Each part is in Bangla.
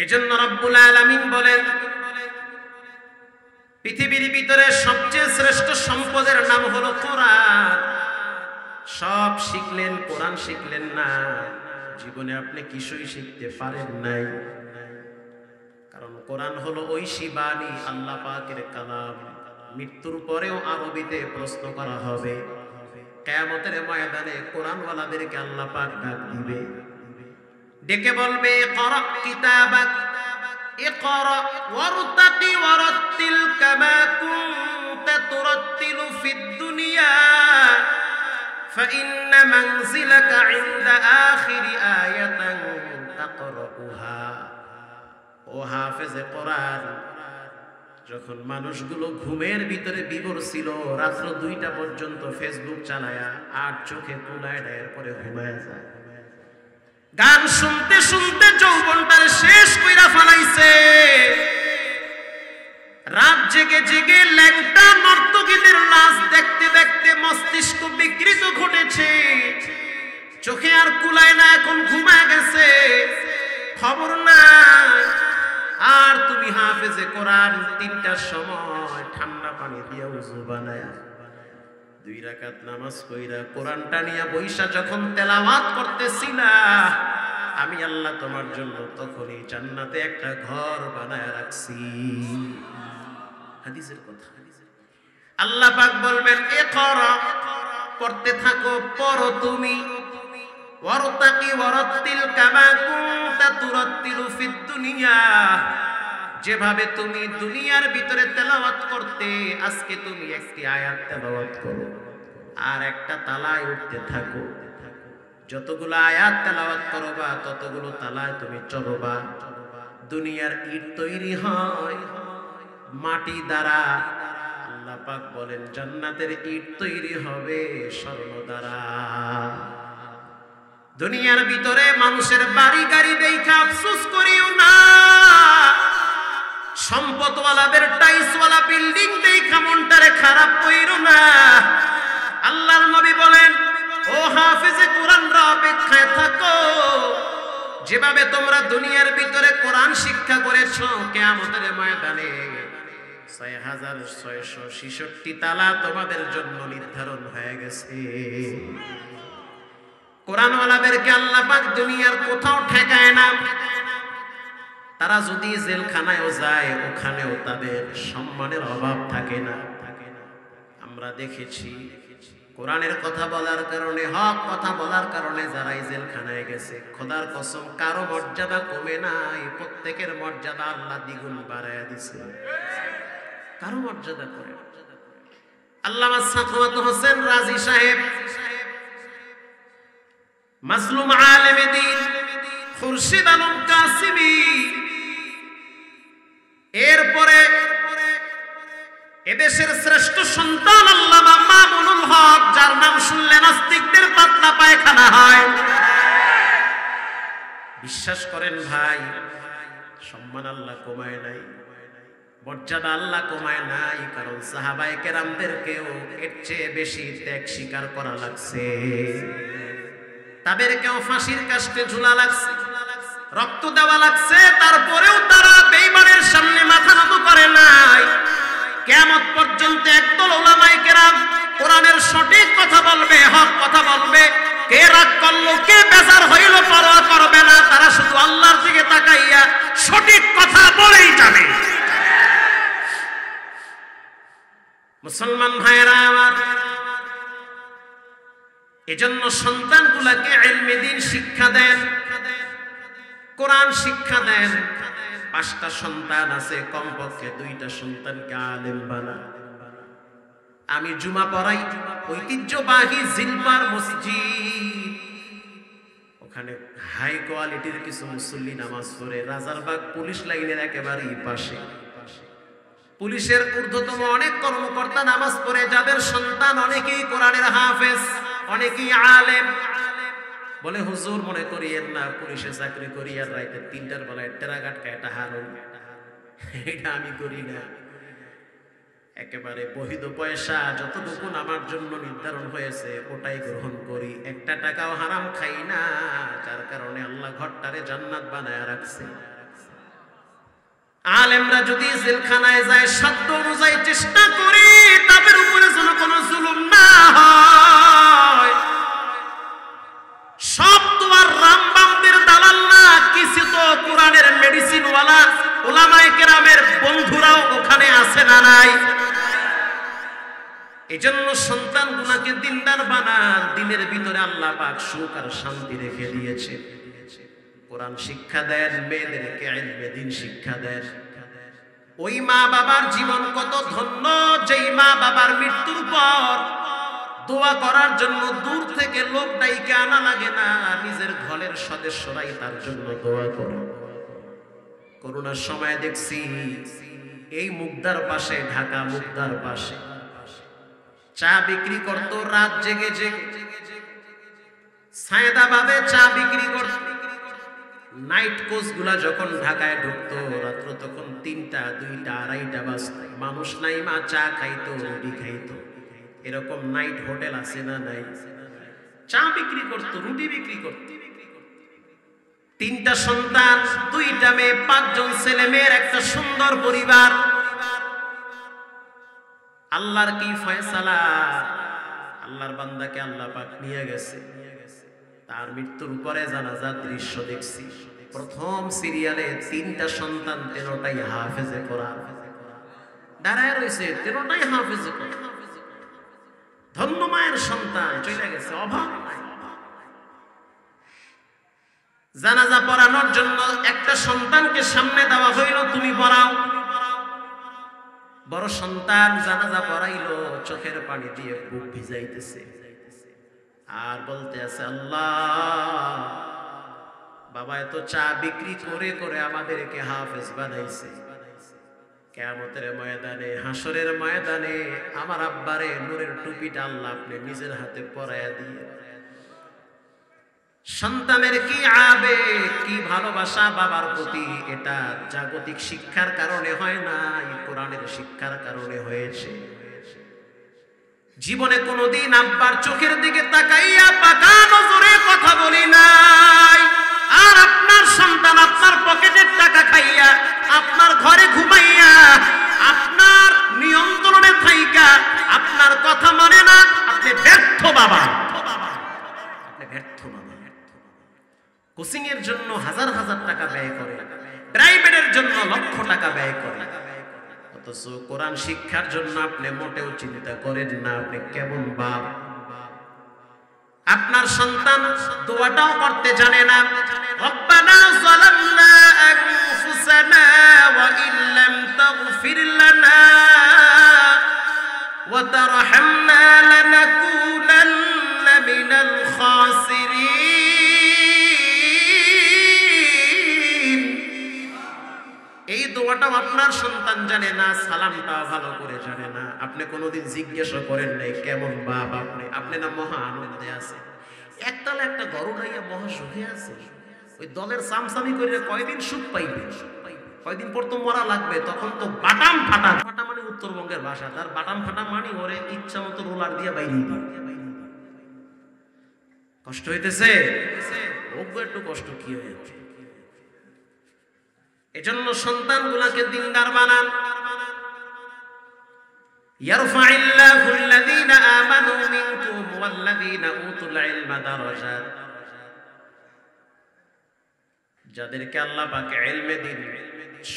এজন্য রব্বুল আলামিন বলেন, পৃথিবীর ভিতরে সবচেয়ে শ্রেষ্ঠ সম্পদের নাম হলো কোরআন। সব শিখলেন, কোরআন শিখলেন না, জীবনে আপনি কিছুই শিখতে পারেন নাই। কারণ কোরআন হলো ঐশী বাণী, আল্লাহ পাকের কালাম। মৃত্যুর পরেও আরবিতে প্রশ্ন করা হবে। কিয়ামতের ময়দানে কোরআনওয়ালাদেরকে আল্লাহ পাক ডাক দিবে, ডেকে বলবে, ইকরা কিতাবাক ইকরা ওয়ারতাকি ওয়ারাত্তিল কামা কুনতা তুরাত্তিলু ফিদ দুনিয়া ফাইন্না মানজিলাকা ইনদা আখিরি আয়াতান তাকরাউহা। ও হাফেজে কোরআন, যখন মানুষগুলো ঘুমের ভিতরে বিভোর ছিল, রাত্র 2টা পর্যন্ত ফেসবুক চালায়া আর চোখে কুলায় দেয়, পরে ঘুমায় যায়। গান শুনতে শুনতে যৌবনটারে শেষ কইরা ফেলাইছে। রাত জেগে জেগে ল্যাংটা নর্তকীদের নাচ দেখতে দেখতে মস্তিষ্ক বিকৃত ঘটেছে, চোখে আর কুলায় না, এখন ঘুমায় গেছে, খবর নাই। আর তুমি হাফেজে কোরআন 3টার সময় ঠান্ডা পানি দিয়ে ওযু বানায়া 2 রাকাত নামাজ পড়া কোরআনটা নিয়ে বইসা যখন তেলাওয়াত করতেছিলা, আমি আল্লাহ তোমার জন্য তখনই জান্নাতে একটা ঘর বানায় রাখছি। হাদিসের কথা। আল্লাহ পাক বলবেন, ইকরা, পড়তে থাকো, পড়ো তুমি, ওয়ারতাকি ওয়ারাত্তিল কামা কুনতা তুরাত্তিলু ফিদ দুনিয়া, যেভাবে তুমি দুনিয়ার ভিতরে তেলাওয়াত করতে, আজকে তুমি একটি আয়াত তেলাওয়াত করো আর একটা তালায় উঠতে থাকো। যতগুলো আয়াত তেলাওয়াত করবা ততগুলো তালায় তুমি চড়বা। দুনিয়ার ইট তৈরি হয় মাটি দ্বারা, আল্লাহ পাক বলেন জান্নাতের ইট তৈরি হবে স্বর্ণ দ্বারা। দুনিয়ার ভিতরে মানুষের বাড়ি গাড়ি দেখা আফসোস করিও না, সম্পদওয়ালাদের টাইলসওয়ালা বিল্ডিং দেখা মনটারে খারাপ কইরো না। আল্লাহর নবী বলেন, ও হাফেজে কোরআনরা অপেক্ষায় থাকো, যেভাবে তোমরা দুনিয়ার ভিতরে কোরআন শিক্ষা করেছো, কিয়ামতের ময়দানে 6666 তালা তোমাদের জন্য নির্ধারণ হয়ে গেছে। কোরআনওয়ালাদেরকে আল্লাহ পাক দুনিয়ার কোথাও ঠেকায় না। তারা যদি জেলখানায়ও যায়, ওখানেও তাদের সম্মানের অভাব থাকে না। আমরা দেখেছি কোরআনের কথা বলার কারণে, হক কথা বলার কারণে যারা জেলখানায় গেছে, খোদার কসম কারো মর্যাদা কমে নাই, প্রত্যেকের মর্যাদা আল্লাহ দ্বিগুণ বাড়ায়া দিছে। কারো মর্যাদা করে। আল্লামা সাখাওয়াত হোসেন রাজি সাহেব, মাজলুম আলেমে দ্বীন খুরশিদ আলম কাসিমি, এরপরে এদেশের শ্রেষ্ঠ সন্তান আল্লামা মামুনুল হক, যার নাম শুনলে নাস্তিকদের পাতলা পায়খানা হয়। বিশ্বাস করেন ভাই, সম্মান আল্লাহ কমায় নাই, মর্যাদা আল্লাহ কমায় নাই, কারণ সাহাবায়ে কেরামদেরকেও এর চেয়ে বেশি ত্যাগ স্বীকার করা লাগছে। তাদেরকেও ফাঁসির কাস্টে ঝুলা লাগছে, রক্ত দেওয়া লাগছে, তারপরেও তারা বেঈমানের সামনে মাথা নত করে নাই। কিয়ামত পর্যন্ত একদল উলামায়ে কেরাম কোরআনের সঠিক কথা বলবে, হক কথা বলবে, কে রাগ করলো, কে বেজার হইল পরোয়া করবে না, তারা শুধু আল্লাহর দিকে তাকাইয়া সঠিক কথা বলেই যাবে। মুসলমান ভাইরা আমার, এজন্য সন্তানগুলাকে ইলমে দ্বীন শিক্ষা দেন, কোরআন শিক্ষা দেন। 5টা সন্তান আছে, কমপক্ষে 2টা সন্তানকে আলেম বানান। আমি জুমা পড়াই ঐতিহ্যবাহী জিলপার মসজিদ, ওখানে হাই কোয়ালিটির কিছু মুসল্লি নামাজ পড়ে রাজারবাগ পুলিশ লাইনের একেবারেই পাশে। পুলিশের ঊর্ধ্বতম অনেক কর্মকর্তা নামাজ পড়ে, যাদের সন্তান অনেকেই কোরআনের হাফেজ, অনেকেই আলেম। বলে, হুজুর মনে করিয়েন না, পুলিশে চাকরি করি আর রাইতে 3টার বেলায় টেরাঘাট কাটা হারুন, এটা আমি করি না। একেবারে বহিদ পয়সা যতটুকু আমার জন্য নির্ধারণ হয়েছে ওটাই গ্রহণ করি, 1টা টাকাও হারাম খাই না, যার কারণে আল্লাহ ঘরটারে জান্নাত বানায় রাখছে। আলেমরা যদি জেলখানায় যায় সাধ্য অনুযায়ী চেষ্টা করে তাদের উপরে যেন কোনো জুলুম না হয়। সব তো আর রামবামদের দালাল না, কিছু তো কোরআনের মেডিসিন ওয়ালা উলামায়ে কেরামের বন্ধুরাও ওখানে আছে না নাই? এজন্য সন্তানগুলোকে দিনদার বানান। দিনের ভিতরে আল্লাহ পাক সুখ আর শান্তি রেখে দিয়েছে। কোরআন শিক্ষা দেন, মেয়েদেরকে ইলমে দ্বীন শিক্ষা দেন। ওই মা বাবার জীবন কত ধন্য, যেই মা বাবার মৃত্যুর পর দোয়া করার জন্য দূর থেকে লোক ডাইকে আনা লাগে না, নিজের ঘরের সদস্যরাই তার জন্য দোয়া করে। করোনার সময় দেখছি এই মুগদার পাশে, ঢাকা মুগদার পাশে চা বিক্রি করত, রাত জেগে জেগে সায়দাবাদে চা বিক্রি করত। নাইট কোচ গুলা যখন ঢাকায় ঢুকতো রাত্র তখন ৩টা, ২টা, ২:৩০ বাজতো। মানুষ নাই মা চা খাইতো, রুটি খাইতো। এরকম নাইট হোটেল আছে না নাই? চা বিক্রি করতো, রুটি বিক্রি করতো। ৩টা সন্তান, 2টা মেয়ে, 5 জন ছেলে মেয়ের একটা সুন্দর পরিবার। আল্লাহর কি ফয়সালা! আল্লাহর বান্দাকে আল্লাহ পাক নিয়ে গেছে। তার মৃত্যুর পরে জানাজার দৃশ্য দেখছি। প্রথম সিরিয়ালে 3টা সন্তান, 13টাই হাফেজে কোরআন, দাঁড়ায় রয়েছে, 13টাই হাফেজে কোরআন। ধন্য মায়ের সন্তান চলে গেছে, অভাব নাই। জানাজা পড়ানোর জন্য একটা সন্তানকে সামনে দেওয়া হইল, তুমি পড়াও। বড় সন্তান জানাজা পড়াইলো, চোখের পানি দিয়ে বুক ভিজাইতেছে আর বলতে আছে, আল্লাহ, বাবা এত চা বিক্রি করে করে আমাদেরকে হাফেজ বানাইছে। কিয়ামতের ময়দানে, হাসরের ময়দানে আমার আব্বারে নূরের টুপিটা আল্লাহ আপনি নিজের হাতে পরাইয়া দিয়ে। সন্তানের কি আবেগ, কি ভালোবাসা বাবার প্রতি! এটা জাগতিক শিক্ষার কারণে হয় না, কোরআনের শিক্ষার কারণে হয়েছে। জীবনে কোনোদিন আব্বার চোখের দিকে তাকাইয়া পাকা নজরে কথা বলি নাই। আর আপনার সন্তান আপনার পকেটের টাকা খাইয়া, আপনার ঘরে ঘুমাইয়া, আপনার নিয়ন্ত্রণে থাইকা আপনার কথা মানে না, আপনি ব্যর্থ বাবা, আপনি ব্যর্থ বাবা। কোচিং এর জন্য হাজার হাজার টাকা ব্যয় করে, প্রাইভেটের জন্য লক্ষ টাকা ব্যয় করে, অথচ কোরআন শিক্ষার জন্য আপনি মোটেও চিন্তা করেন না। আপনি কেমন বাপ! আপনার সন্তান দোয়াটাও করতে জানে না। রব্বানা যালামনা আনফুসানা ওয়া ইল্লাম তাগফির লানা ওয়া তারহামনা লানাকুনান্না মিনাল খাসিরিন। এই দোয়াটাও আপনার সন্তান জানে না, সালামটা ভালো করে জানে না। আপনি কোনোদিন জিজ্ঞাসা করেন নাই কেমন বাপ আপনি? আপনি না মহা আনন্দে আছে, একতলা একটা গরু গাইয়া মহা সুখে আছে। ওই দলের সামসামি করে কয়দিন সুখ পাইবে? কয়দিন পর তো মরা লাগবে, তখন তো বাটাম ফাটা। ফাটা মানে উত্তরবঙ্গের ভাষা, তার বাটাম ফাটা মানে ওরে ইচ্ছা মতো রোলার দিয়ে বাইরে দিবে। কষ্ট হইতেছে, একটু কষ্ট কি হয়েছে? এজন্য সন্তানগুলোকে দিনদার বানান। ইয়ারফাইল্লাহু আল্লাযীনা আমানু মিনকুম ওয়াল্লাযীনা উতুল ইলমা দারাজাত। যাদেরকে আল্লাহ পাক ইলমে দ্বীন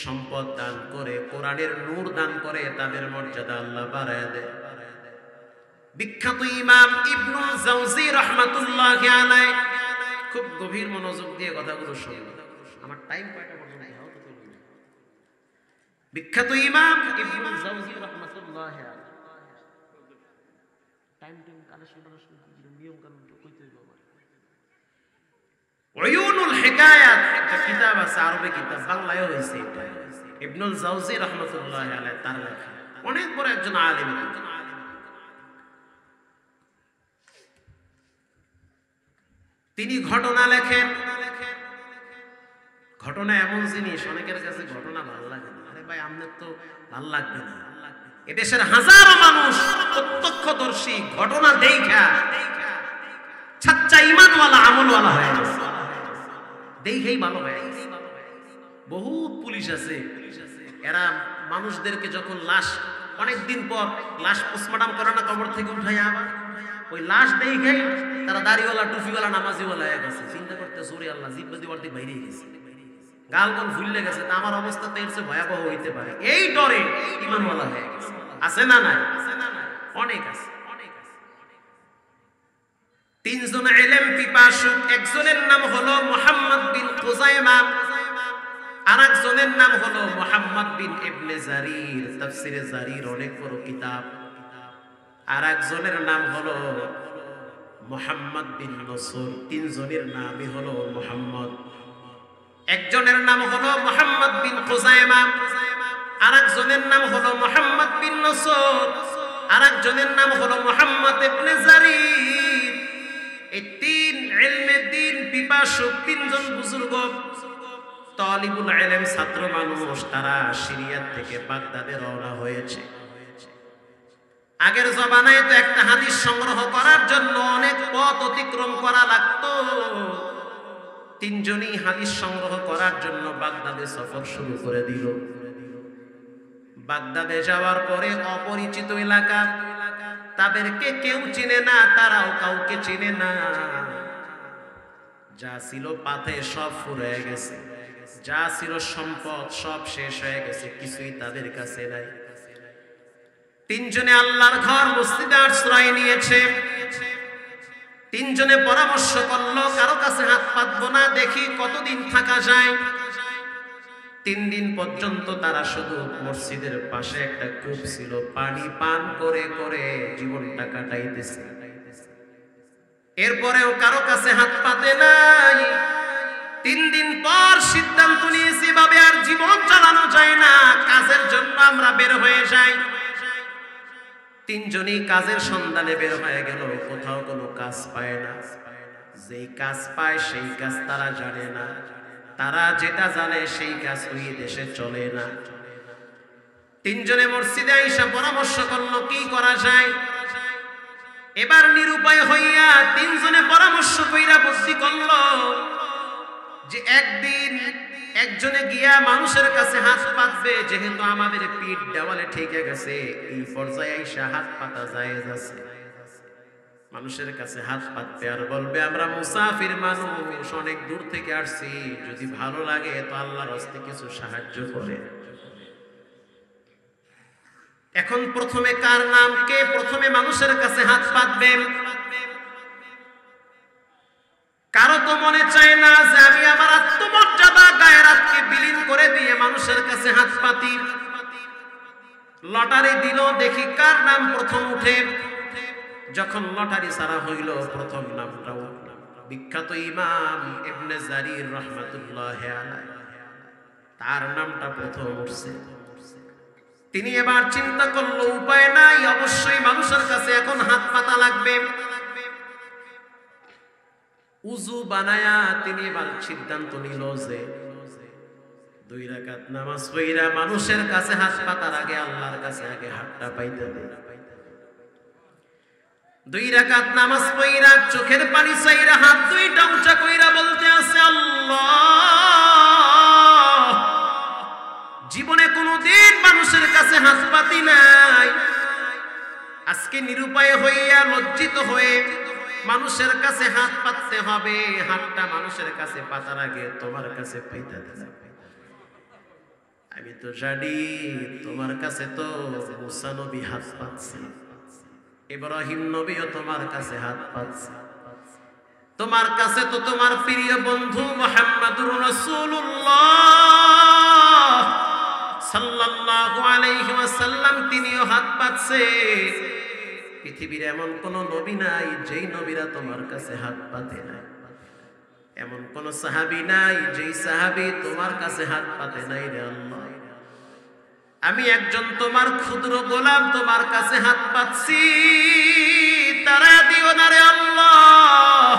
সম্পদ দান করে, কোরআনের নূর দান করে, তাদের মর্যাদা আল্লাহ বাড়ায় দেয়। বিখ্যাত ইমাম ইবনুল জাওজি রাহমাতুল্লাহি আলাইহি খুব গভীর মনোযোগ দিয়ে কথাগুলো শুনবেন। আমার টাইম কয়টা পর্যন্ত? বিখ্যাত ইমাম ইবনুল জাওজি রাহমাতুল্লাহি আলাইহি উয়ুনুল হিকায়াত একটা কিতাব আছে, আরবি কিতাব, বাংলায় হয়েছে এটা। ইবনুল জাওজি রাহমাতুল্লাহি আলাইহি তার লেখা, অনেক বড় একজন আলেম। তিনি ঘটনা লেখেন। ঘটনা এমন জিনিস, অনেকের কাছে ঘটনা ভালো লাগে না। আরে ভাই, আপনার তো ভালো লাগবে না। এদেশের হাজারো মানুষ প্রত্যক্ষদর্শী, ঘটনা দেখা সাচ্চা ঈমানওয়ালা, আমলওয়ালা হয়ে গেছে, দেখেই ভালো হয়ে গেছে। বহুত পুলিশ আছে, এরা মানুষদেরকে যখন লাশ অনেকদিন পর লাশ পোস্টমর্টম করে না কবর থেকে উঠাই, আবার ওই লাশ দেখে তারা দাড়িওয়ালা টুপিওয়ালা নামাজিওয়ালা হয়ে গেছে। চিন্তা করতে জোরে আল্লাহ জিব্বা দিয়ে অর্ধেক বাইরে গেছে, গালগল ভুললে গেছে। তা আমার অবস্থা তো এর চেয়ে ভয়াবহ হইতে পারে, এই ডরে ইমানওয়ালা হয়ে গেছে। আছে না নাই? অনেক আছে। তিনজন ইলম পিপাসুক, একজনের নাম হলো মুহাম্মদ বিন খুজাইমা, আরেকজনের নাম হলো মুহাম্মদ বিন ইবনে জারির, তাফসিরে জারির অনেক বড় কিতাব। আরেকজনের নাম হলো মুহাম্মদ বিন নসর। তিনজনের নামই হলো মুহাম্মদ। একজনের নাম হলো মুহাম্মদ বিন খুজাইমা, আরেকজনের নাম হলো মুহাম্মদ বিন নসর, আরেকজনের নাম হলো মুহাম্মদ ইবনে জারির। এই তিন ইলমে দ্বীন পিপাসুক তিনজন বুজুর্গ তালিবুল ইলম ছাত্র মানুষ, তারা সিরিয়া থেকে বাগদাদে রওনা হয়েছে। আগের জমানায় তো একটা হাদিস সংগ্রহ করার জন্য অনেক পথ অতিক্রম করা লাগতো। তিনজনই হাদিস সংগ্রহ করার জন্য বাগদাদে সফর শুরু করে দিল। বাগদাদে যাওয়ার পরে অপরিচিত এলাকা, তাদেরকে কেউ চিনে না, তারাও কাউকে চিনে না। যা ছিল পাথে সব ফুরিয়ে গেছে, যা ছিল সম্পদ সব শেষ হয়ে গেছে, কিছুই তাদের কাছে নাই। তিনজনে আল্লাহর ঘর মসজিদে আশ্রয় নিয়েছে। তিনজনে পরামর্শ করলো, কারো কাছে হাত পাতবো না, দেখি কতদিন থাকা যায়। 3 দিন পর্যন্ত তারা শুধু মসজিদের পাশে একটা কূপ ছিল, পানি পান করে করে জীবনটা কাটাইতেছে। এরপরেও কারো কাছে হাত পাতে নাই। 3 দিন পর সিদ্ধান্ত নিয়েছি, ভাবে আর জীবন চালানো যায় না, কাজের জন্য আমরা বের হয়ে যাই। তিনজনই কাজের সন্ধানে বের হয়ে গেল, কোথাও কোনো কাজ পায় না। যেই কাজ পায় সেই কাজ তারা জানে না, তারা যেটা জানে সেই কাজ ওই দেশে চলে না। তিনজনে মসজিদে আইসা পরামর্শ করলো কি করা যায়। এবার নিরুপায় হইয়া তিনজনে পরামর্শ কইরা বুদ্ধি করলো যে একদিন একজনে গিয়া মানুষের কাছে হাত পাতবে, যেহেতু আমাদের পিঠ দেওয়ালে ঠেকে গেছে, এই পর্যায়ে আইসা হাত পাতা জায়েজ আছে। মানুষের কাছে হাত পাতবে আর বলবে আমরা মুসাফির মানুষ, অনেক দূর থেকে আসছি, যদি ভালো লাগে তো আল্লাহর হস্তে কিছু সাহায্য করে। এখন প্রথমে কার নাম, কে প্রথমে মানুষের কাছে হাত পাতবে? কারো তো মনে চায় না যে আমি আমার আত্মমর্যাদা গায়রাতকে বিলীন করে দিয়ে মানুষের কাছে হাত পাতি। লটারি দিল, দেখি কার নাম প্রথম উঠে। যখন লটারি ছাড়া হইল, প্রথম নামটা বিখ্যাত ইমাম ইবনে জারির রাহমাতুল্লাহ আলাইহি, তার নামটা প্রথম উঠছে। তিনি এবার চিন্তা করলো উপায় নাই, অবশ্যই মানুষের কাছে এখন হাত পাতা লাগবে। উযু বানায়া তিনি এবার সিদ্ধান্ত নিল যে 2 রাকাত নামাজ পড়া মানুষের কাছে হাত পাতার আগে আল্লাহর কাছে আগে হাতটা পাইতে হবে। 2 রাকাত নামাজ পড়া চোখের পানি ছাইরা হাত দুইটা উঁচা কইরা বলতে আছে আল্লাহ, জীবনে কোনোদিন মানুষের কাছে হাত পাতি নাই, আজকে নিরুপায় হইয়া লজ্জিত হয়ে মানুষের কাছে হাত পাততে হবে। হাতটা মানুষের কাছে পাতার আগে তোমার কাছে পাইতে হবে। আমি তো জানি তোমার কাছে তো মুসা নবী হাত পাচ্ছে, ইব্রাহিম নবীও তোমার কাছে হাত পাচ্ছে, তোমার কাছে তো তোমার প্রিয় বন্ধু মুহাম্মদুর রাসূলুল্লাহ সাল্লাল্লাহু আলাইহি ওয়াসাল্লাম তিনিও হাত পাচ্ছে। পৃথিবীর এমন কোন নবী নাই যেই নবীরা তোমার কাছে হাত পাতে নাই, এমন কোন সাহাবী নাই যেই সাহাবী তোমার কাছে হাত পাতে নাই। রে আল্লাহ, আমি একজন তোমার ক্ষুদ্র গোলাম, তোমার কাছে হাত পাচ্ছি, তারা দিও না রে আল্লাহ।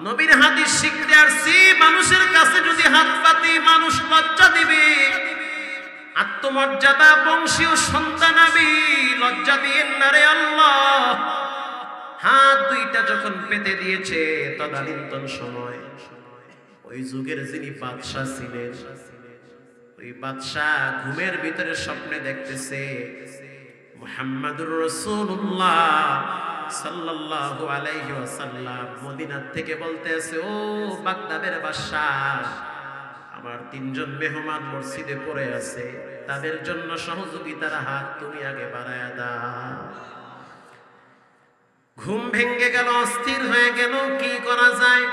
নবীর হাদিস শিখতে আসছি, মানুষের কাছে যদি হাত পাতি মানুষ লজ্জা দিবে, আত্মমর্যাদা বংশীয় সন্তান আমি, লজ্জা দিয়েন না রে আল্লাহ। হাত দুইটা যখন পেতে দিয়েছে তদানীন্তন সময় ওই যুগের যিনি বাদশাহ ছিলেন, ওই বাদশাহ ঘুমের ভিতরে স্বপ্নে দেখতেছে মুহাম্মাদুর রাসূলুল্লাহ সাল্লাল্লাহু আলাইহি ওয়াসাল্লাম মদিনা থেকে বলতেছে, ও বাগদাদের বাদশাহ, আমার তিনজন মেহমান মসজিদে পড়ে আছে, তাদের জন্য সহযোগিতার হাত তুমি আগে বাড়ায়া দাও। ঘুম ভেঙে গেল, অস্থির হয়ে গেল, কি করা যায়?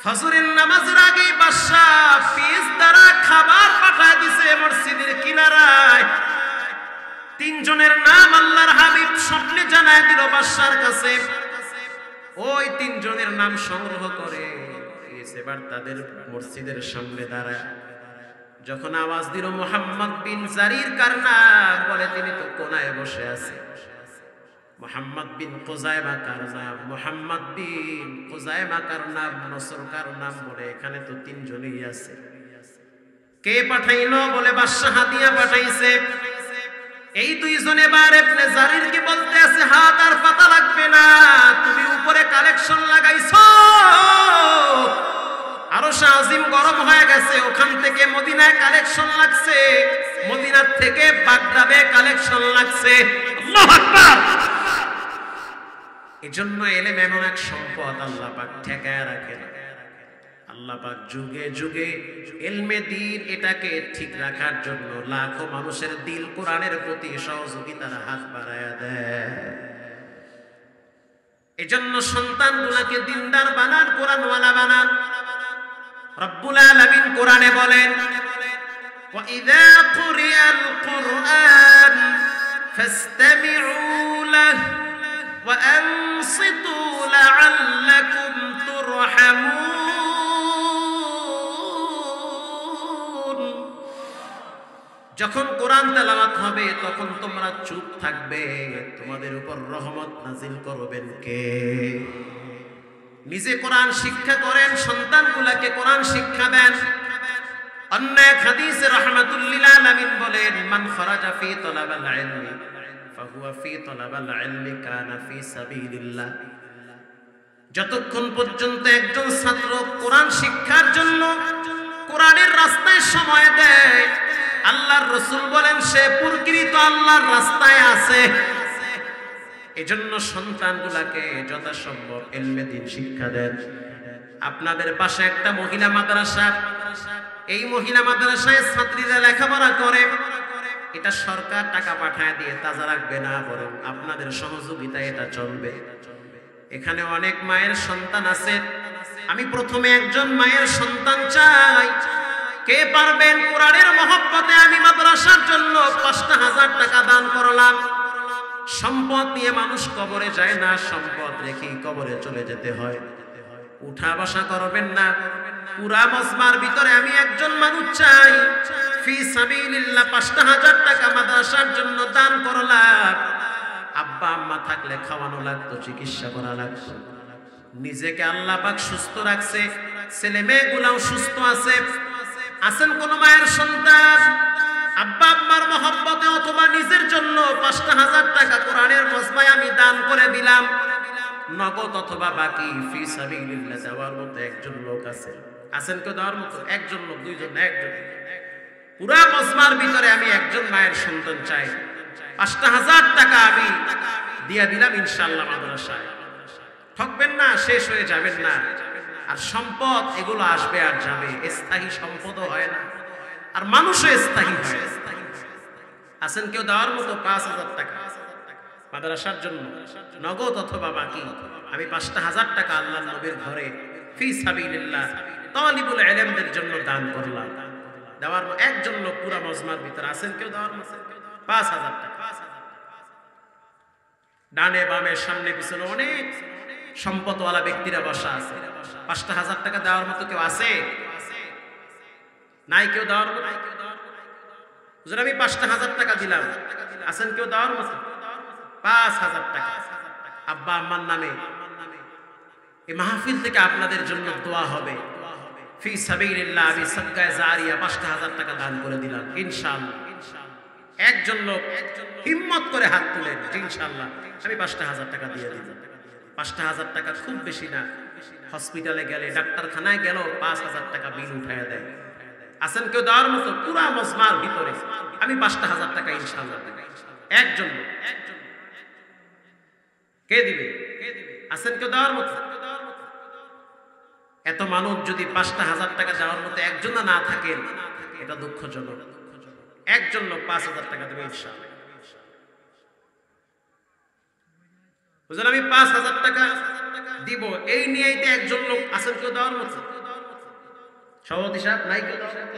ফজরের নামাজের আগে বাদশাহ পিস দ্বারা খাবার পাঠায় দিছে মসজিদের কিনারায়। তিনজনের নাম আল্লাহর হাবিব স্বপ্নে জানায় দিল বাদশার কাছে। ওই তিনজনের নাম সংগ্রহ করে এবার তাদের মসজিদের সামনে দাঁড়ায়। যখন আওয়াজ দিল মুহাম্মদ বিন জারির কার নাম, বলে তিনি তো কোনায় বসে আছে। মুহাম্মদ বিন কুজাইমা কার নাম, মুহাম্মদ বিন কুজাইমা কার নাম, নসর কার নাম, বলে এখানে তো তিনজনই আছে। কে পাঠাইলো? বলে বাদশাহ হাদিয়া পাঠাইছে। এই দুইজনে এবার ইবনে জারির কি বলতে আছে, হাত আর পাতা লাগবে না, তুমি উপরে কালেকশন লাগাইছো, আরশ আজিম গরম হয়ে গেছে, ওখান থেকে মদিনায় কালেকশন লাগছে, মদিনার থেকে বাগদাদে কালেকশন লাগছে। আল্লাহু আকবার। এজন্য এলেম এমন এক সম্পদ আল্লাহ পাক ঠেকায় রাখেন। আল্লাহ পাক যুগে যুগে ইলমে দ্বীন এটাকে ঠিক রাখার জন্য লাখো মানুষের দিল কোরআনের প্রতি সহযোগিতার হাত বাড়ায়া দেয়। এজন্য সন্তানগুলোকে দিনদার বানান, কোরআনওয়ালা বানান। রব্বুল আলামিন কোরআনে বলেন, ওয়া ইযা কুরিয়াল কুরআন ফাসতামিউ লাহু ওয়া আনসিতু লাআল্লাকুম তুরহামুন। যখন কোরআন তেলাওয়াত হবে তখন তোমরা চুপ থাকবে, তোমাদের উপর রহমত নাজিল করবেন কে? নিজে কোরআন শিক্ষা করেন, সন্তানগুলোকে কোরআন শিক্ষা দেন। অন্য এক হাদিসে রাহমাতুল লিল আলামিন বলেন, মান খরাজা ফি তালাবাল ইলমি ফাহুয়া ফি তালাবাল ইলমি কানা ফি সাবিলিল্লাহ। যতক্ষণ পর্যন্ত একজন ছাত্র কোরআন শিক্ষার জন্য কোরআনের রাস্তায় সময় দেয়, আল্লাহর রাসূল বলেন সে প্রকৃত আল্লাহর রাস্তায় আছে। এজন্য সন্তানগুলোকে যথাসম্ভব ইলমে দ্বীন শিক্ষা দেন। আপনাদের পাশে একটা মহিলা মাদ্রাসা, এই মহিলা মাদ্রাসায় ছাত্রীরা লেখাপড়া করে, এটা সরকার টাকা পাঠায় দিয়ে তাজা রাখবে না, বরং আপনাদের সহযোগিতায় এটা চলবে। এখানে অনেক মায়ের সন্তান আছে, আমি প্রথমে একজন মায়ের সন্তান চাই। কে পারবেন কোরআনের মহব্বতে আমি মাদ্রাসার জন্য ৫,০০০ টাকা দান করলাম। সম্পদ নিয়ে মানুষ কবরে যায় না, সম্পদ রেখেই কবরে চলে যেতে হয়। উঠা বসা করবেন না। পুরা মজমার ভিতরে আমি একজন মানুষ চাই, ফি সাবিলিল্লাহ ৫,০০০ টাকা মাদ্রাসার জন্য দান করলাম। আব্বা আম্মা থাকলে খাওয়ানো লাগতো, চিকিৎসা করা লাগতো। নিজেকে আল্লাহ পাক সুস্থ রাখছে, ছেলে মেয়েগুলাও সুস্থ আছে। আছেন কোন মায়ের সন্তান, আব্বা আম্মার মহব্বতে অথবা নিজের জন্য ৫,০০০ টাকা কোরআনের মজমায় আমি দান করে দিলাম, নগদ অথবা বাকি ফি সাবিলিল্লাহ দেওয়ার মতো একজন লোক আছে? আছেন কেউ দেওয়ার মতো? একজন লোক, দুইজন, একজন। পুরা মজমার ভিতরে আমি একজন মায়ের সন্তান চাই, ৫,০০০ টাকা আমি দিয়া দিলাম ইনশাআল্লাহ মাদ্রাসায়। ঠকবেন না, শেষ হয়ে যাবেন না। আর সম্পদ এগুলো আসবে আর যাবে, স্থায়ী সম্পদও হয় না, আর মানুষও স্থায়ী হয়। আছেন কেউ দেওয়ার মতো? ৫,০০০ টাকা মাদ্রাসার জন্য নগদ অথবা বাকি আমি ৫,০০০ টাকা আল্লাহর নবীর ঘরে ফি সাবিলিল্লাহ তালিবুল ইলমদের জন্য দান করলাম। দেওয়ার একজন লোক পুরা মজমার ভিতরে আছেন কেউ দেওয়ার মতো? ৫,০০০ টাকা। ডানে বামে সামনে পিছনে অনেক সম্পদওয়ালা ব্যক্তিরা বসা আছে, ৫,০০০ টাকা দেওয়ার মতো কেউ আছে? নাই কেউ দেওয়ার মতো? হুজুর আমি ৫,০০০ টাকা দিলাম, আছেন কেউ দেওয়ার মতো? ৫,০০০ টাকা আব্বা আম্মার নামে এই মাহফিল থেকে আপনাদের জন্য দোয়া হবে। ফি সাবিলিল্লাহ আমি সাদকায়ে জারিয়া ৫,০০০ টাকা দান করে দিলাম ইনশাআল্লাহ। একজন লোক হিম্মত করে হাত তুলেন, ইনশাআল্লাহ আমি ৫,০০০ টাকা দিয়ে দিব। ৫,০০০ টাকা খুব বেশি না, হসপিটালে গেলে, ডাক্তারখানায় গেল, 5,000 টাকা বিল উঠায় দেয়। আছেন কেউ দেওয়ার মতো? পুরা মজমার ভিতরে আমি 5,000 টাকা ইনশাআল্লাহ দেব, একজন কে দিবে? আছেন কেউ দেওয়ার মতো? এত মানুষ যদি 5,000 টাকা দেওয়ার মতো একজন না থাকেন, এটা দুঃখজনক। একজন লোক 5,000 টাকা দেবে ইনশাআল্লাহ। বুঝলেন, আমি 5,000 টাকা দিব, এই নিয়েই তো একজন লোক আছেন কেউ দেওয়ার মতো? সভাপতি সাহেব নাই কেউ দেওয়ার মতো?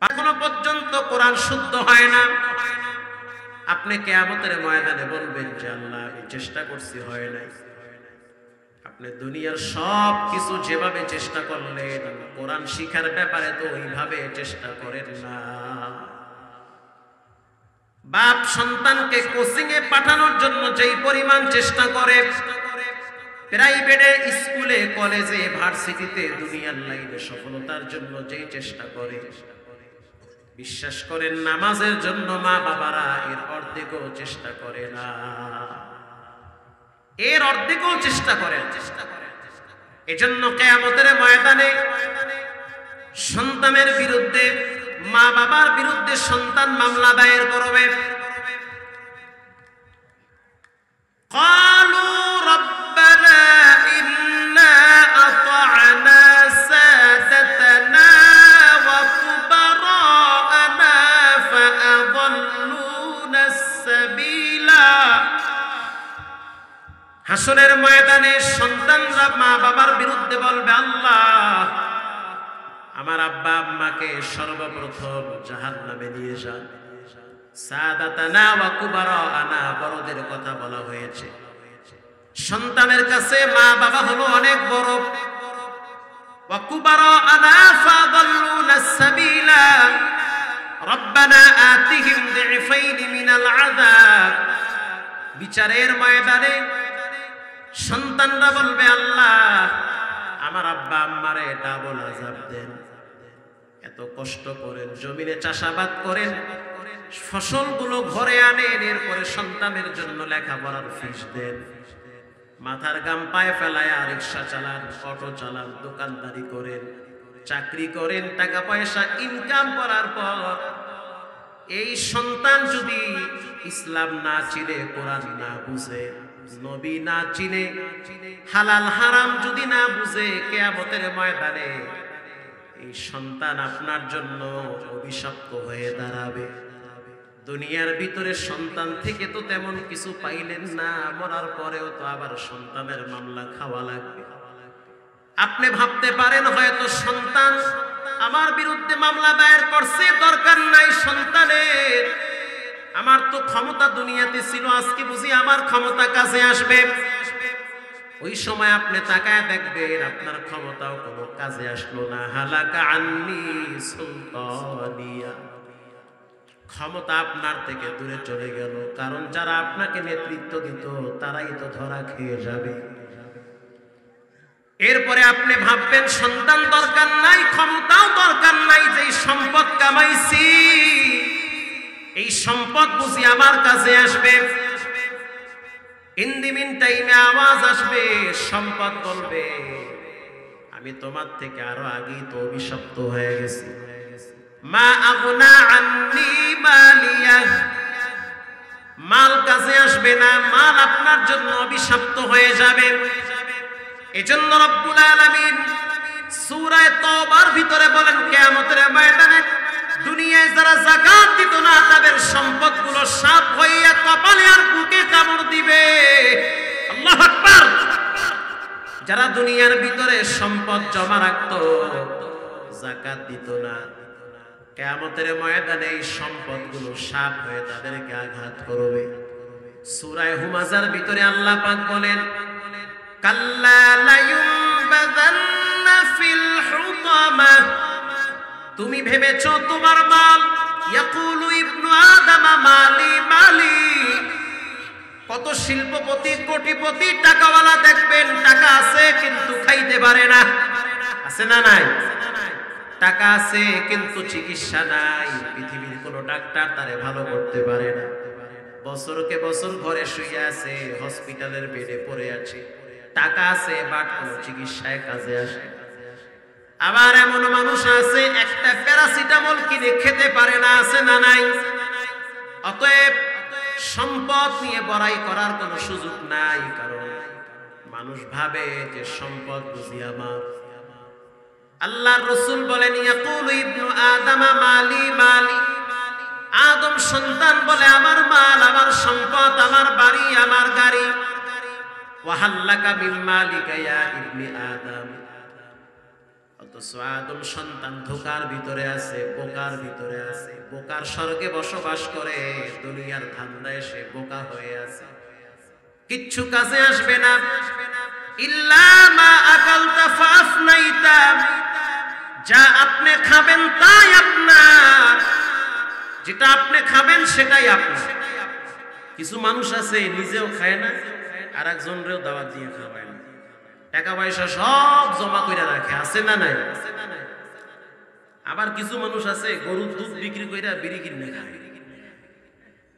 এখনো পর্যন্ত কোরআন শুদ্ধ হয় না। আপনি কিয়ামতের ময়দানে বলবেন যে আল্লাহ আমি চেষ্টা করছি, হয় নাই। আপনি দুনিয়ার সব কিছু যেভাবে চেষ্টা করলেন, কোরআন শিখার ব্যাপারে তো ওইভাবে চেষ্টা করেন না। বাপ সন্তানকে কোচিং এ পাঠানোর জন্য যেই পরিমাণ চেষ্টা করে, প্রাইভেটে স্কুলে কলেজে ভার্সিটিতে দুনিয়ার লাইনে সফলতার জন্য যেই চেষ্টা করে, বিশ্বাস করেন নামাজের জন্য মা বাবারা এর অর্ধেকও চেষ্টা করে না, এর অর্ধেকও চেষ্টা করে। এজন্য কিয়ামতের ময়দানে সন্তানের বিরুদ্ধে, মা বাবার বিরুদ্ধে সন্তান মামলা দায়ের করবে। ক্বালু রাব্বানা ইন্না আতা'না সাদাতানা ওয়া কুবারা'না ফাআযাল্লুনা আস-সাবিলা। হাসরের ময়দানে সন্তানরা মা বাবার বিরুদ্ধে বলবে, আল্লাহ আমার আব্বা আম্মাকে সর্বপ্রথম জাহান্নামে নিয়ে যান। সাদাতানা ওয়া কুবারা'না, বড়দের কথা বলা হয়েছে। সন্তানের কাছে মা বাবা হলো অনেক বড়। ওয়া কুবারা'না ফাদাল্লুনা আস-সাবিলা রব্বানা আতিহিম দি'ফাইনি মিনাল আযাব। বিচারের ময়দানে সন্তানরা বলবে, আল্লাহ আমার আব্বা আম্মারে ডাবল আযাব দেন। এত কষ্ট করেন, জমিনে চাষাবাদ করেন, ফসলগুলো ঘরে আনেন, এরপরে সন্তানের জন্য লেখাপড়ার ফিস দেন, মাথার গাম পায়ে ফেলায় রিক্সা চালান, অটো চালান, দোকানদারি করেন, চাকরি করেন, টাকা পয়সা ইনকাম করার পর এই সন্তান যদি ইসলাম না চিনে, কোরআন না বুঝে, নবী না চিনে, হালাল হারাম যদি না বুঝে, কিয়ামতের ময়দানে এই সন্তান আপনার জন্য অভিশপ্ত হয়ে দাঁড়াবে। দুনিয়ার ভিতরে সন্তান থেকে তো তেমন কিছু পাইলেন না, মরার পরেও তো আবার সন্তানের মামলা খাওয়া লাগবে। আপনি ভাবতে পারেন হয়তো সন্তান আমার বিরুদ্ধে মামলা দায়ের করছে, দরকার নাই সন্তানের, আমার তো ক্ষমতা দুনিয়াতে ছিল, আজকে বুঝি আমার ক্ষমতা কাছে আসবে। ওই সময় আপনি তাকায় দেখবেন আপনার ক্ষমতাও কোনো কাজে আসলো না। হালাকা আন্নি সুলতানিয়া, ক্ষমতা আপনার থেকে দূরে চলে গেল, কারণ যারা আপনাকে নেতৃত্ব দিত তারাই তো ধরা খেয়ে যাবে। এরপরে আপনি ভাববেন সন্তান দরকার নাই, ক্ষমতাও দরকার নাই, যে সম্পদ কামাইছি এই সম্পদ বুঝি আমার কাছে আসবে। ইন দি মিন টাইমে আওয়াজ আসবে, সম্পদ বলবে আমি তোমার থেকে আরো আগেই তো অভিশপ্ত হয়ে গেছি। মা আগনা আন্নি মালিয়া, মাল কাছে আসবে না, মাল আপনার জন্য অভিশপ্ত হয়ে যাবে। এজন্য রব্বুল আলামিন সূরা তাওবার ভিতরে বলেন, কিয়ামতের ময়দানে দুনিয়ায় যারা যাকাত দিত না তাদের সম্পদগুলো সাপ হইয়া কপালে আর বুকে কামড় দিবে। আল্লাহু আকবার। যারা দুনিয়ার ভিতরে সম্পদ জমা রাখতো, যাকাত দিত না, কিয়ামতের ময়দানে এই সম্পদগুলো সাপ হয়ে তাদেরকে আঘাত করবে। সূরা হুমাযার ভিতরে আল্লাহ পাক বলেন, কাল্লা লায়ুনবাযান্না ফিল হুতামা, তুমি ভেবেছো তোমার মাল, ইয়াকুলু ইবনু আদম মালি মালি, কত শিল্পপতি কোটিপতি টাকাওয়ালা দেখবেন টাকা আছে কিন্তু খাইতে পারে না, আছে না নাই? টাকা আছে কিন্তু চিকিৎসা নাই, পৃথিবীর কোনো ডাক্তার তারে ভালো করতে পারে না, বছরকে বছর ঘরে শুয়ে আছে, হসপিটালের বেডে পড়ে আছে, টাকা আছে বাট কোনো চিকিৎসায় কাজে আসে। আবার এমন মানুষ আছে একটা প্যারাসিটামল কিনে খেতে পারে না, আছে না নাই? অতএব সম্পদ নিয়ে বড়াই করার কোনো সুযোগ নাই, কারণ মানুষ ভাবে যে সম্পদ বুঝি আমার। আল্লাহর রাসূল বলেন ইয়াকুলু ইবনু আদামা মালি মালি, আদম সন্তান বলে আমার মাল, আমার সম্পদ, আমার বাড়ি, আমার গাড়ি। ওয়া হাল্লাকা মিন মালিকা ইয়া ইবনি আদম, অথচ আদম সন্তান ধোকার ভিতরে আছে, বোকার ভিতরে আছে, বোকার স্বর্গে বসবাস করে, দুনিয়ার ধান্দায় সে বোকা হয়ে আছে, কিচ্ছু কাজে আসবে না। ইল্লা মা আকালতা ফাফনাইতা, যা আপনি খাবেন তাই আপনার, যেটা আপনি খাবেন সেটাই আপনার। কিছু মানুষ আছে নিজেও খায় না আর একজনরেও দাওয়াত দিয়ে খাওয়ায় না, টাকা পয়সা সব জমা করে রাখে, আছে না নাই? আবার কিছু মানুষ আছে গরুর দুধ বিক্রি করে বিড়ি কিনে খায়।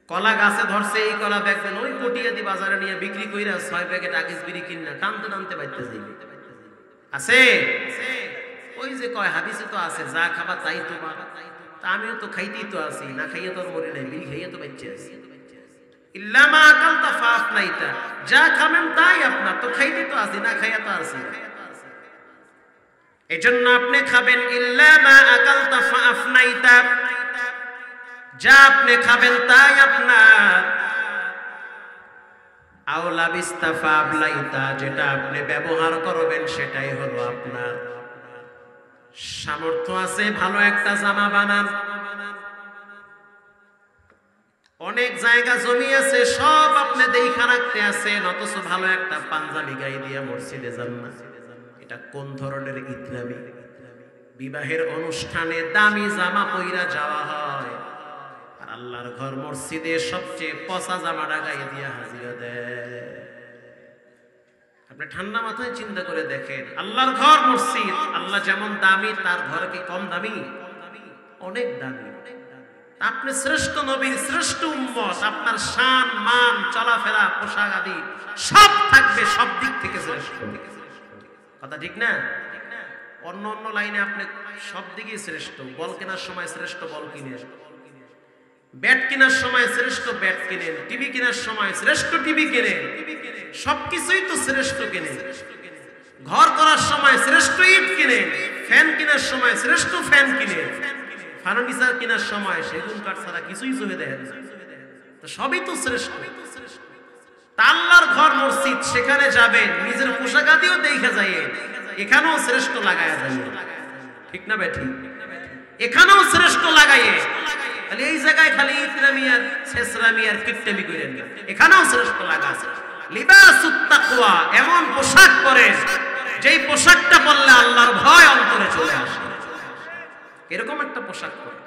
কলা গাছে ধরছে, এই কলা দেখবেন ওই পটিয়াদি বাজারে নিয়ে বিক্রি করে 6 প্যাকেট আকিস বিড়ি কিনা টানতে টানতে বাইতে যাইবে, আছে? ওই যে কয় হাদিসে তো আছে যা খাবা তাই তোমার, তা আমিও তো খাইতেই তো আছি, না খাইয়ে তোর মরে নাই, বিড়ি খাইয়ে তো বাইতে আছি। ইল্লা মা আকালতা ফাফনাইতা, যা খাবেন তাই আপনার, তো খাইতেই তো আছি, না খাইয়া তো আছি, এজন্য আপনি খাবেন। ইল্লা মা আকালতা ফাফনাইতা, যা আপনি খাবেন তাই আপনার। আওলা বিস্তাফা আবলাইতা, যেটা আপনি ব্যবহার করবেন সেটাই হলো আপনার। সামর্থ্য আছে ভালো একটা জামা বানান, অনেক জায়গা জমি আছে সব আপনি দেখা রাখতে আছেন, অথচ ভালো একটা পাঞ্জাবি গায়ে দিয়ে মসজিদে যান না, এটা কোন ধরনের ইসলামী? বিবাহের অনুষ্ঠানে দামি জামা পইরা যাওয়া হয়, আর আল্লাহর ঘর মসজিদে সবচেয়ে পচা জামাটা গায়ে দিয়ে হাজিরা দেয়। আপনি ঠান্ডা মাথায় চিন্তা করে দেখেন, আল্লাহর ঘর মসজিদ, আল্লাহ যেমন দামি তার ঘর কি কম দামি? অনেক দামি। আপনি শ্রেষ্ঠ নবীর শ্রেষ্ঠ উম্মত, আপনার শান মান চলাফেরা পোশাক আদি সব থাকবে সব দিক থেকে শ্রেষ্ঠ, কথা ঠিক না? অন্য অন্য লাইনে আপনি সব দিকে শ্রেষ্ঠ, বল কেনার সময় শ্রেষ্ঠ বল কিনেন, ব্যাট কেনার সময় শ্রেষ্ঠ ব্যাট কিনেন, টিভি কেনার সময় শ্রেষ্ঠ টিভি কিনেন, সবকিছুই তো শ্রেষ্ঠ কিনেন। ঘর করার সময় শ্রেষ্ঠ ইট কিনেন, ফ্যান কেনার সময় শ্রেষ্ঠ ফ্যান কিনেন, ফার্নিচার কেনার সময় সেগুন কাঠ ছাড়া কিছুই চোখে দেখেন না, তো সবই তো শ্রেষ্ঠ। আল্লাহর ঘর মসজিদ, সেখানে যাবেন নিজের পোশাক আদিও দেখা যায়, এখানেও শ্রেষ্ঠ লাগায়া যায়, ঠিক না বেঠি? এখানেও শ্রেষ্ঠ লাগাইয়ে, খালি এই জায়গায় খালি ইসলামী আর শেষরামি আর কিট্টামি করেন না, এখানেও শ্রেষ্ঠ লাগা আছে। লিবাসুত তাকওয়া, এমন পোশাক পরেন যেই পোশাকটা পরলে আল্লাহর ভয় অন্তরে চলে আসে, এরকম একটা পোশাক পরে।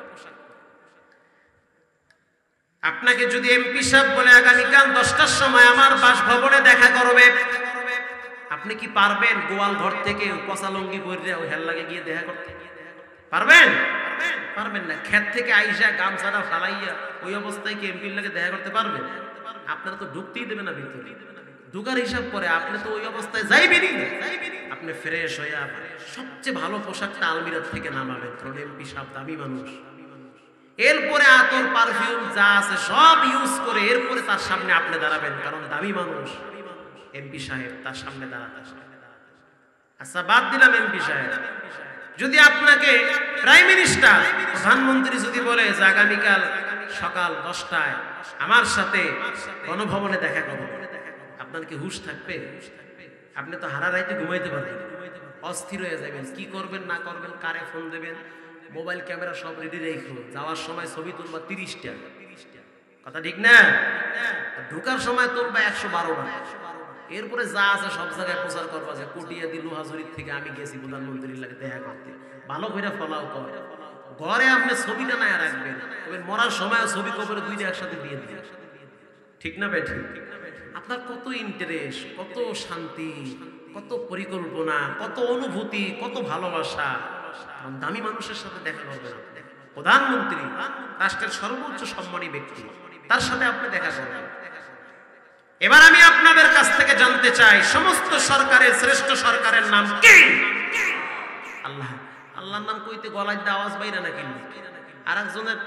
আপনাকে যদি এমপি সাহেব বলে আগামীকাল 10টার সময় আমার বাসভবনে দেখা করবে, আপনি কি পারবেন গোয়াল ঘর থেকে পচা লঙ্গি পরে ওই হেল্লাকে গিয়ে দেখা করতে? পারবেন? পারবেন না। ক্ষেত থেকে আইসা গামছাটা ফালাইয়া ওই অবস্থায় কি এমপির লাগে দেখা করতে পারবেন? আপনারা তো ঢুকতেই দেবে না ভিতরে, ঢুকার হিসাব করে আপনি তো ওই অবস্থায় যাইবেনই না। আপনি ফ্রেশ হইয়া সবচেয়ে ভালো পোশাকটা আলমিরার থেকে নামাবেন, কারণ এমপি সাহেব দামি মানুষ। এরপরে আতর পারফিউম যা আছে সব ইউজ করে এরপরে তার সামনে আপনি দাঁড়াবেন, কারণ দামি মানুষ এমপি সাহেব, তার সামনে দাঁড়াতে। আচ্ছা বাদ দিলাম এমপি সাহেব, যদি আপনাকে প্রাইম মিনিস্টার প্রধানমন্ত্রী যদি বলে যে আগামীকাল সকাল 10টায় আমার সাথে গণভবনে দেখা করো, আপনার কি হুঁশ থাকবে? আপনি তো হারা রাইতে ঘুমাইতে পারবেন, অস্থির হয়ে যাবেন, কি করবেন না করবেন, কারে ফোন দেবেন, মোবাইল ক্যামেরা সব রেডি রেখো, যাওয়ার সময় ছবি তুলবা 30টা, কথা ঠিক না? ঢোকার সময় তুলবা 112টা, এরপরে যা আছে সব জায়গায় প্রচার করবা যে কটিয়াদি লোহাজুরির থেকে আমি গেছি প্রধানমন্ত্রীর লাগে দেখা করতে, ভালো করে ফলাও কর। ঘরে আপনি ছবিটা না রাখবেন, তবে মরার সময় ছবি কবরে দুইটা একসাথে দিয়ে দিন, ঠিক না বেঠি? আপনার কত ইন্টারেস্ট, কত শান্তি, কত পরিকল্পনা, কত অনুভূতি, কত ভালোবাসা, দামি মানুষের সাথে দেখা করবেন। প্রধানমন্ত্রী রাষ্ট্রের সর্বোচ্চ সম্মানী ব্যক্তি, তার সাথে আপনি দেখা করবেন। এবার আমি আপনাদের কাছ থেকে জানতে চাই, সমস্ত সরকারের শ্রেষ্ঠ সরকারের নাম কি? আল্লাহ। আল্লাহর নাম কইতে গলায় দিয়ে আওয়াজ বাইরে নাকি? আর একজনের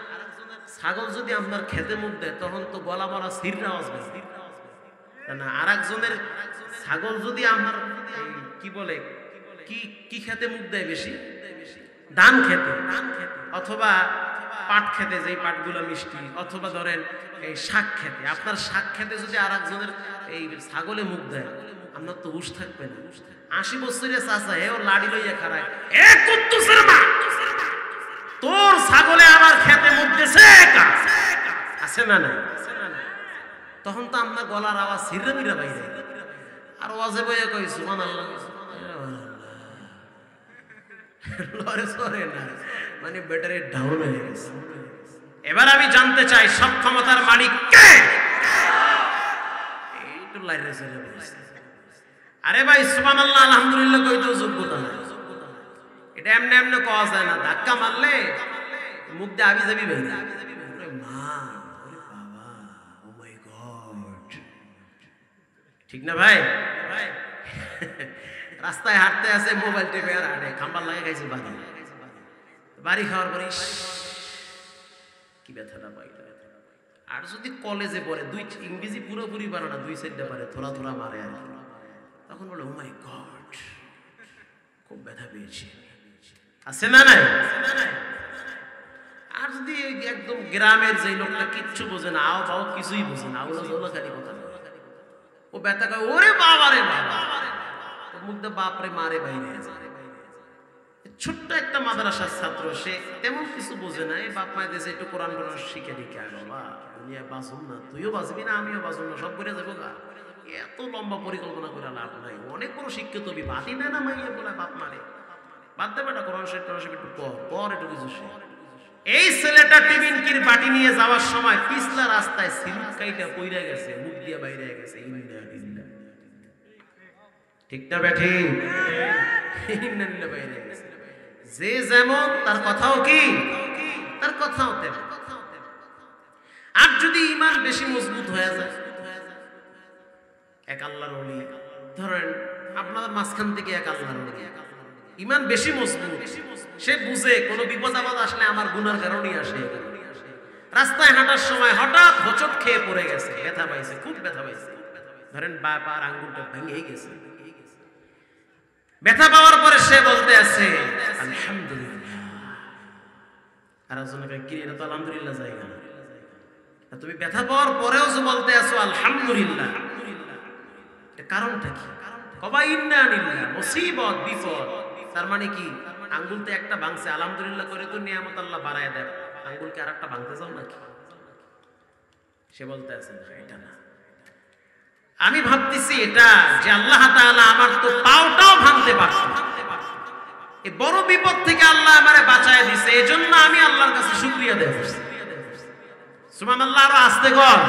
ছাগল যদি আপনার খেতে মুখ দেয় তখন তো গলা মরা সিররা আওয়াজ বেশি না। আর একজনের ছাগল যদি আপনার কি বলে কি খেতে মুখ দেয় বেশি? ধান খেতে অথবা পাট খেতে, যেই পাটগুলো মিষ্টি, অথবা ধরেন এই শাক খেতে। আপনার শাক খেতে যদি আর একজনের এই ছাগলে মুখ দেয় আপনার তো হুঁশ থাকবে না। 80 বছরের চাচা হেও লাড়ি লইয়া খারায়, এ কুদ্দুসের মা, তোর ছাগলে আমার খেতে মুখ দিছে আছে না নাই? তখন তো আপনার গলার আওয়াজ ছিড়ে মিরা বাইরে। আর ওয়াজে বইয়া কই সুবহানাল্লাহ, লরে সরে না, মানে ব্যাটারি ডাউন হয়ে গেছে। এবার আমি জানতে চাই সব ক্ষমতার মালিক কে? এইটু লাইরে চলে বসে। আরে ভাই সুবহানাল্লাহ আলহামদুলিল্লাহ কইতেও যোগ্যতা নাই। এটা এমনি এমনি কওয়া যায় না, ধাক্কা মারলে মুখ দিয়ে আবি যাবি বের। ওরে মা, ওরে বাবা, ও মাই গড, ঠিক না ভাই? রাস্তায় হাঁটতে আছে, মোবাইল টেপে আর হাঁটে, খাম্বার লাগে খাইছে বাড়ি। বাড়ি খাওয়ার পরে কি ব্যথাটা পাইল। আর যদি কলেজে পড়ে, ইংরেজি পুরোপুরি পারে না, 2 সাইডটা পারে, থোড়া থোড়া মারে আর কি, তখন বলে ও মাই গড, খুব ব্যথা পেয়েছি। আছে না নাই? আর যদি একদম গ্রামের যে লোকটা কিচ্ছু বোঝে না, আও বাও কিছুই বোঝে না, আউলা জৌলা খালি কথা, ও ব্যথা কয় ওরে বাবা রে বাবা, মুখটা বাপরে মারে বাইরে। ছোট্ট একটা মাদ্রাসার ছাত্র, সে তেমন কিছু বোঝে না, এই বাপ মায়ের দেশে একটু কোরআন কোরআন শিখে রেখে বাবা দুনিয়া বাঁচুন না, তুইও বাঁচবি না আমিও বাঁচুন না, সব করে যাবো গা। এত লম্বা পরিকল্পনা করে লাভ নাই। অনেক বড় শিক্ষিত বাতি নেয় না মাইয়া বলে বাপ মারে, বাদ দেবে না কোরআন শরীফ একটু পর একটু কিছু সে। এই ছেলেটা টিফিনকির বাটি নিয়ে যাওয়ার সময় পিছলা রাস্তায় সিল্ক কাইটা পইরা গেছে, মুখ দিয়ে বাইরে গেছে। ঠিক না ব্যাঠি? বাইরে গেছে। যে যেমন তার কথাও কি, তার কথাও তেমন। আর যদি ঈমান বেশি মজবুত হয়ে যায়, এক আল্লাহর ওলি ধরেন আপনাদের মাঝখান থেকে এক আল্লাহর ওলি, ঈমান বেশি মজবুত, সে বুঝে কোনো বিপদ আপদ আসলে আমার গুনার কারণেই আসে। রাস্তায় হাঁটার সময় হঠাৎ হোঁচট খেয়ে পড়ে গেছে, ব্যথা পাইছে, খুব ব্যথা পাইছে, ধরেন বাবার আঙ্গুলটা ভেঙে গেছে। ব্যথা পাওয়ার পরে সে বলতে আছে আলহামদুলিল্লাহ। আর একজনকে কি, এটা তো আলহামদুলিল্লাহ জায়গা না, তুমি ব্যথা পাওয়ার পরেও যে বলতে আছো আলহামদুলিল্লাহ, এর কারণটা কি? কবা ইন্না লিল্লাহ, মুসিবত বিপদ। তার মানে কি, আঙ্গুলতে একটা ভাঙছে, আলহামদুলিল্লাহ করে তো নিয়ামত আল্লাহ বাড়ায় দেয়, আঙ্গুলকে আর একটা ভাঙতে চাও নাকি? সে বলতে আছে এটা না, আমি ভাবতেছি এটা যে আল্লাহ তাআলা আমার তো পাওটাও ভাঙতে পারত, এই বড় বিপদ থেকে আল্লাহ আমারে বাঁচায় দিয়েছে, এজন্য আমি আল্লাহর কাছে শুকরিয়া দেব। সুবহানাল্লাহ। আরো আস্তে কর।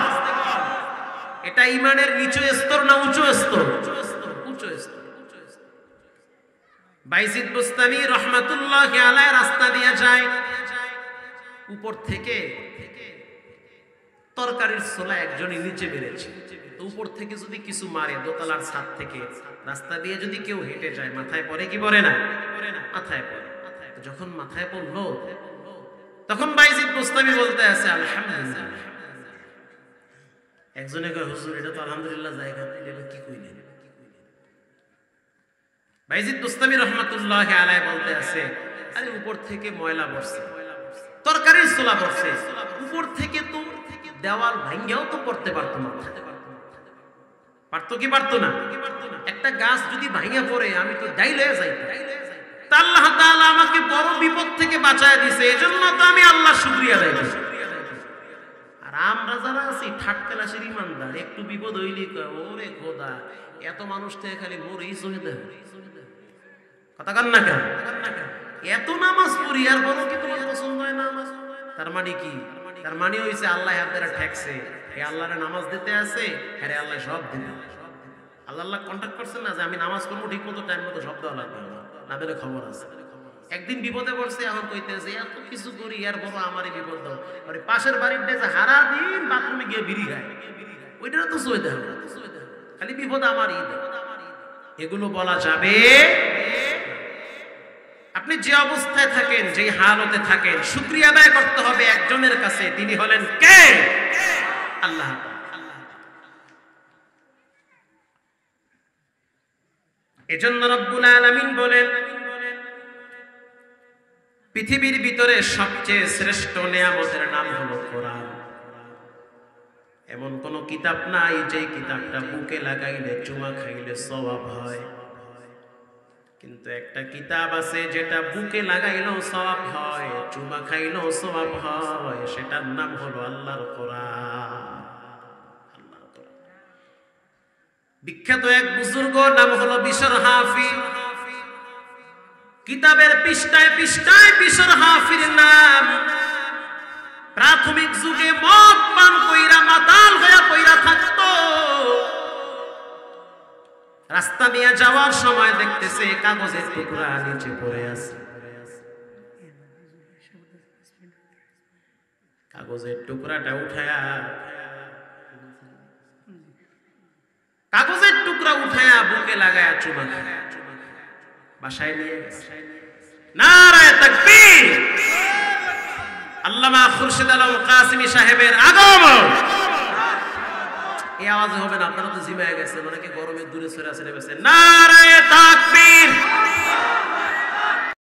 এটা ঈমানের নিচু স্তর না উঁচু স্তর? উঁচু স্তর। বাইজিদ বুস্তামি রাহমাতুল্লাহি আলাইহি রাস্তা দিয়ে যায়, উপর থেকে তরকারির ছোলা একজনই নিচে বেড়েছে, তো উপর থেকে যদি কিছু মারে, দোতলার ছাদ থেকে রাস্তা দিয়ে যদি কেউ হেঁটে যায়, মাথায় পড়ে কি পড়ে না? মাথায় পড়ে। যখন মাথায় পড়লো তখন বাইজিদ বুস্তামি বলতে আছে আলহামদুলিল্লাহ। একজনে কয় হুজুর এটা তো আলহামদুলিল্লাহ জায়গা, কি কইলেন? বাইজিদ বুস্তামি রাহমাতুল্লাহি আলাইহি বলতে আছে আরে উপর থেকে ময়লা পড়ছে, তরকারির ছোলা পড়ছে, উপর থেকে তো দেওয়াল ভাঙ্গেও তো পড়তে পারতো না। পারতো কি পারতো না? একটা গাছ যদি ভাঙে পড়ে আমি তো ডাইলে যাইতাম। আল্লাহ তাআলা আমাকে বড় বিপদ থেকে বাঁচায় দিয়েছে, এজন্য তো আমি আল্লাহ শুকরিয়া আদায় করি। আর আমরা যারা আছি ঠাটকেলাসের ইমানদার, একটু বিপদ হইলে ওরে খোদা এত মানুষ থেকে খালি মরেই চলে দেয়। কথা কান না কেন? এত নামাজ পড়ি আর বড় কি তোমার পছন্দ হয় নামাজ? তার মানে কি? তার মানে হইছে আল্লাহ আপনারা ঠেকছে, হে আল্লাহরে নামাজ দিতে আছে, হ্যাঁ আল্লাহ সব দিবে। আল্লাহ কন্ট্যাক্ট করছেন না যে আমি নামাজ করবো ঠিক মতো টাইম মতো সব দেওয়া লাগবে, না দিলে খবর আছে। একদিন বিপদে পড়ছে, এখন কইতেছে এত কিছু করি আর বড় আমারই বিপদ দাও। আরে পাশের বাড়ির যে হারা দিন বাথরুমে গিয়ে বিড়ি খায়, ওইটারও তো সইতে হবে, খালি বিপদ আমারই। এগুলো বলা যাবে? আপনি যে অবস্থায় থাকেন, যে হালতে থাকেন, শুকরিয়া আদায় করতে হবে একজনের কাছে, তিনি হলেন কে? আল্লাহ। এজন্য রব্বুল আলামিন বলেন, পৃথিবীর ভিতরে সবচেয়ে শ্রেষ্ঠ নিয়ামতের নাম হলো কোরআন। এমন কোন কিতাব নাই যে কিতাবটা বুকে লাগাইলে চুমা খাইলে সওয়াব হয়, কিন্তু একটা কিতাব আছে যেটা বুকে লাগাইলেও সওয়াব হয়, চুমা খাইলেও সওয়াব হয়, সেটার নাম হলো আল্লাহর কোরআন। বিখ্যাত এক বুজুর্গ নাম হলো বিশর হাফি। কিতাবের পৃষ্ঠায় পৃষ্ঠায় বিশর হাফির নাম। প্রাথমিক যুগে মদ পান কইরা মাতাল হইয়া পইরা থাকতো। রাস্তা দিয়ে যাওয়ার সময় দেখতেছে কাগজের টুকরা নিচে পড়ে আছে। কাগজের টুকরাটা উঠায়া বুকে লাগায়া চুমা খায়, বাসায় নিয়ে গেছে। নারায়ে তাকবীর! আল্লামা খুরশিদ আলম কাসিমি সাহেবের আগমন। এই আওয়াজে হবে না, আপনারা তো জিমায় গেছেন, অনেকে গরমে দূরে সরে আসেন। নারায়ে তাকবীর!